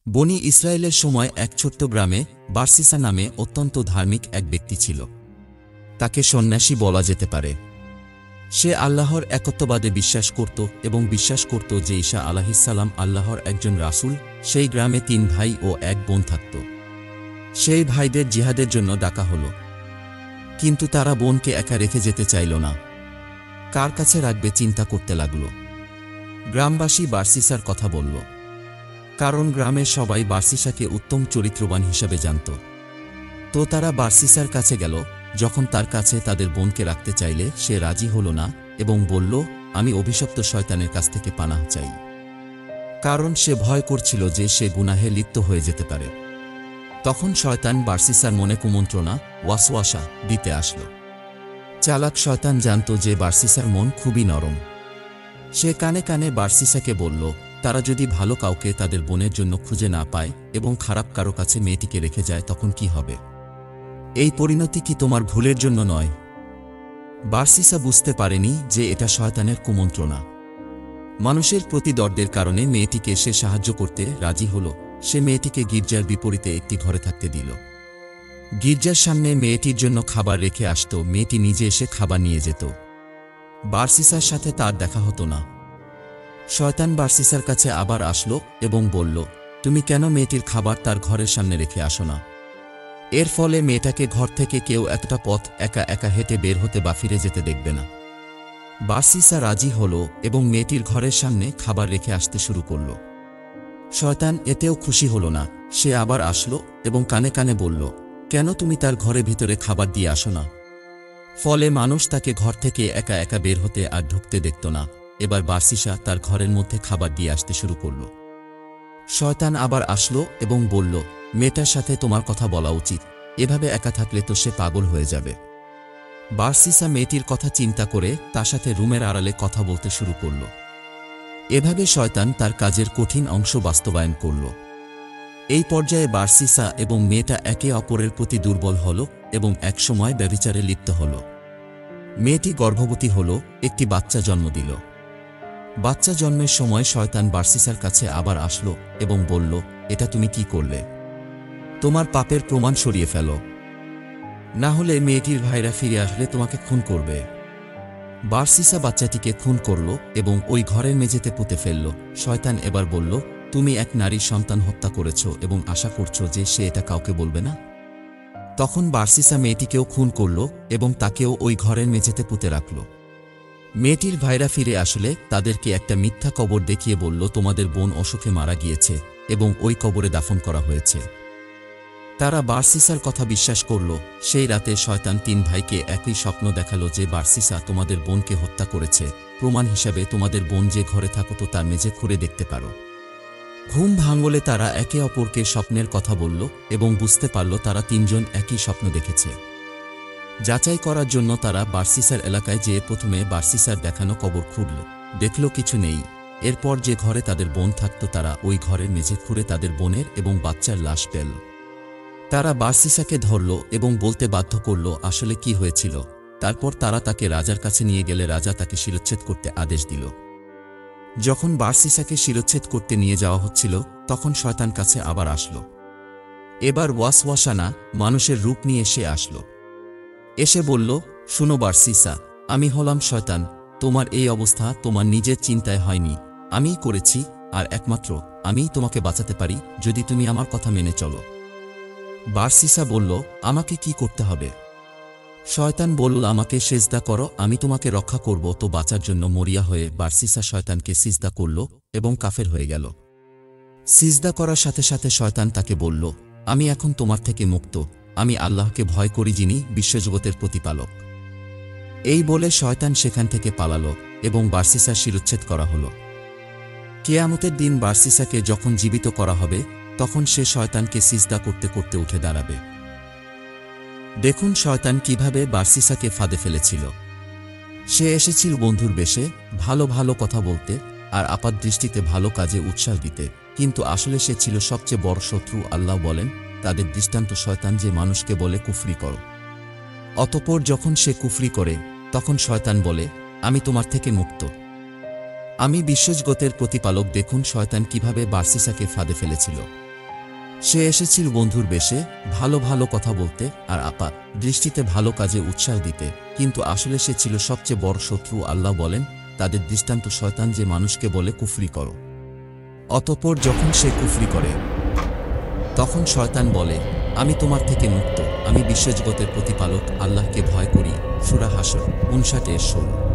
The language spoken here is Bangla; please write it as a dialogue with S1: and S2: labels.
S1: বনি ইসরায়েলের সময় এক ছোট্ট গ্রামে বারসিসা নামে অত্যন্ত ধার্মিক এক ব্যক্তি ছিল। তাকে সন্ন্যাসী বলা যেতে পারে। সে আল্লাহর একত্ববাদে বিশ্বাস করত এবং বিশ্বাস করত যে ঈসা আলাইহিসসালাম আল্লাহর একজন রাসূল। সেই গ্রামে ৩ ভাই ও ১ বোন থাকত। সেই ভাইদের জিহাদের জন্য ডাকা হল, কিন্তু তারা বোনকে একা রেখে যেতে চাইল না। কার কাছে রাখবে চিন্তা করতে লাগল। গ্রামবাসী বারসিসার কথা বলল, কারণ গ্রামের সবাই বারসিসাকে উত্তম চরিত্রবান হিসাবে জানত। তো তারা বারসিসার কাছে গেল। যখন তার কাছে তাদের বোনকে রাখতে চাইলে সে রাজি হল না এবং বলল, আমি অভিশপ্ত শয়তানের কাছ থেকে পানাহ চাই, কারণ সে ভয় করছিল যে সে গুনাহে লিপ্ত হয়ে যেতে পারে। তখন শয়তান বারসিসার মনে কুমন্ত্রণা ওয়াসওয়াসা দিতে আসল। চালাক শয়তান জানত যে বারসিসার মন খুবই নরম। সে কানে কানে বারসিসাকে বলল, তারা যদি ভালো কাউকে তাদের বোনের জন্য খুঁজে না পায় এবং খারাপ কারো কাছে মেয়েটিকে রেখে যায় তখন কি হবে? এই পরিণতি কি তোমার ভুলের জন্য নয়? বারসিসা বুঝতে পারেনি যে এটা শয়তানের কুমন্ত্রণা। মানুষের প্রতি দর্দের কারণে মেয়েটিকে সে সাহায্য করতে রাজি হল। সে মেয়েটিকে গির্জার বিপরীতে একটি ঘরে থাকতে দিল। গির্জার সামনে মেয়েটির জন্য খাবার রেখে আসত, মেয়েটি নিজে এসে খাবার নিয়ে যেত। বারসিসার সাথে তার দেখা হতো না। শয়তান বারসিসার কাছে আবার আসলো এবং বলল, তুমি কেন মেয়েটির খাবার তার ঘরের সামনে রেখে আসো না? এর ফলে মেয়েটাকে ঘর থেকে কেউ একটা পথ একা একা হেঁটে বের হতে বা ফিরে যেতে দেখবে না। বারসিসা রাজি হল এবং মেয়েটির ঘরের সামনে খাবার রেখে আসতে শুরু করল। শয়তান এতেও খুশি হল না। সে আবার আসলো এবং কানে কানে বলল, কেন তুমি তার ঘরের ভিতরে খাবার দিয়ে আসো না? ফলে মানুষ তাকে ঘর থেকে একা একা বের হতে আর ঢুকতে দেখত না। এবার বারসিসা তার ঘরের মধ্যে খাবার দিয়ে আসতে শুরু করল। শয়তান আবার আসলো এবং বলল, মেয়েটার সাথে তোমার কথা বলা উচিত, এভাবে একা থাকলে তো সে পাগল হয়ে যাবে। বারসিসা মেয়েটির কথা চিন্তা করে তার সাথে রুমের আড়ালে কথা বলতে শুরু করল। এভাবে শয়তান তার কাজের কঠিন অংশ বাস্তবায়ন করল। এই পর্যায়ে বারসিসা এবং মেয়েটা একে অপরের প্রতি দুর্বল হল এবং একসময় ব্যভিচারে লিপ্ত হল। মেয়েটি গর্ভবতী হল, একটি বাচ্চা জন্ম দিল। বাচ্চা জন্মের সময় শয়তান বারসিসার কাছে আবার আসলো এবং বলল, এটা তুমি কি করলে? তোমার পাপের প্রমাণ সরিয়ে ফেলো, না হলে মেয়েটির ভাইরা ফিরে আসলে তোমাকে খুন করবে। বারসিসা বাচ্চাটিকে খুন করল এবং ওই ঘরের মেঝেতে পুঁতে ফেলল। শয়তান এবার বলল, তুমি এক নারীর সন্তান হত্যা করেছ এবং আশা করছো যে সে এটা কাউকে বলবে না? তখন বারসিসা মেয়েটিকেও খুন করল এবং তাকেও ওই ঘরের মেঝেতে পুঁতে রাখল। মেয়েটির ভাইরা ফিরে আসলে তাদেরকে একটা মিথ্যা কবর দেখিয়ে বলল, তোমাদের বোন অসুখে মারা গিয়েছে এবং ওই কবরে দাফন করা হয়েছে। তারা বারসিসার কথা বিশ্বাস করল। সেই রাতে শয়তান ৩ ভাইকে একই স্বপ্ন দেখালো যে বারসিসা তোমাদের বোনকে হত্যা করেছে। প্রমাণ হিসাবে তোমাদের বোন যে ঘরে থাকতো তার মেঝে খুঁড়ে দেখতে পারো। ঘুম ভাঙলে তারা একে অপরকে স্বপ্নের কথা বলল এবং বুঝতে পারল তারা ৩ জন একই স্বপ্ন দেখেছে। যাচাই করার জন্য তারা বারসিসার এলাকায় যেয়ে প্রথমে বারসিসার দেখানো কবর খুঁড়ল, দেখল কিছু নেই। এরপর যে ঘরে তাদের বোন থাকত তারা ওই ঘরের মেঝে খুঁড়ে তাদের বোনের এবং বাচ্চার লাশ পেল। তারা বারসিসাকে ধরল এবং বলতে বাধ্য করল আসলে কি হয়েছিল। তারপর তারা তাকে রাজার কাছে নিয়ে গেলে রাজা তাকে শিরচ্ছেদ করতে আদেশ দিল। যখন বারসিসাকে শিরচ্ছেদ করতে নিয়ে যাওয়া হচ্ছিল তখন শয়তান কাছে আবার আসলো। এবার ওয়াসওয়াসানা মানুষের রূপ নিয়ে সে আসলো। এসে বলল, শুনো বারসিসা, আমি হলাম শয়তান। তোমার এই অবস্থা তোমার নিজের চিন্তায় হয়নি, আমিই করেছি, আর একমাত্র আমিই তোমাকে বাঁচাতে পারি যদি তুমি আমার কথা মেনে চলো। বারসিসা বলল, আমাকে কি করতে হবে? শয়তান বলল, আমাকে সিজদা করো, আমি তোমাকে রক্ষা করব। তো বাঁচার জন্য মরিয়া হয়ে বারসিসা শয়তানকে সিজদা করল এবং কাফের হয়ে গেল। সিজদা করার সাথে সাথে শয়তান তাকে বলল, আমি এখন তোমার থেকে মুক্ত, আমি আল্লাহকে ভয় করি যিনি বিশ্বজগতের প্রতিপালক। এই বলে শয়তান সেখান থেকে পালালো এবং বারসিসার শিরচ্ছেদ করা হলো। কিয়ামতের দিন বারসিসাকে যখন জীবিত করা হবে তখন সে শয়তানকে সিজদা করতে করতে উঠে দাঁড়াবে। দেখুন শয়তান কিভাবে বারসিসাকে ফাঁদে ফেলেছিল। সে এসেছিল বন্ধুর বেশে, ভালো ভালো কথা বলতে আর আপাতদৃষ্টিতে ভালো কাজে উৎসাহ দিতে, কিন্তু আসলে সে ছিল সবচেয়ে বড় শত্রু। আল্লাহ বলেন, তাদের দৃষ্টান্ত শয়তান যে মানুষকে বলে কুফরি করো। অতঃপর যখন সে কুফরি করে তখন শয়তান বলে, আমি তোমার থেকে মুক্ত, আমি বিশ্বজগতের প্রতিপালক। দেখুন শয়তান কিভাবে বারসিসাকে ফাঁদে ফেলেছিল। সে এসেছিল বন্ধুর বেশে, ভালো ভালো কথা বলতে আর আপাত দৃষ্টিতে ভালো কাজে উৎসাহ দিতে, কিন্তু আসলে সে ছিল সবচেয়ে বড় শত্রু। আল্লাহ বলেন, তাদের দৃষ্টান্ত শয়তান যে মানুষকে বলে কুফরি করো, অতঃপর যখন সে কুফরি করে তখন শয়তান বলে, আমি তোমার থেকে মুক্ত, আমি বিশ্বজগতের প্রতিপালক আল্লাহকে ভয় করি। সূরা হাশর ৫৯-১৬।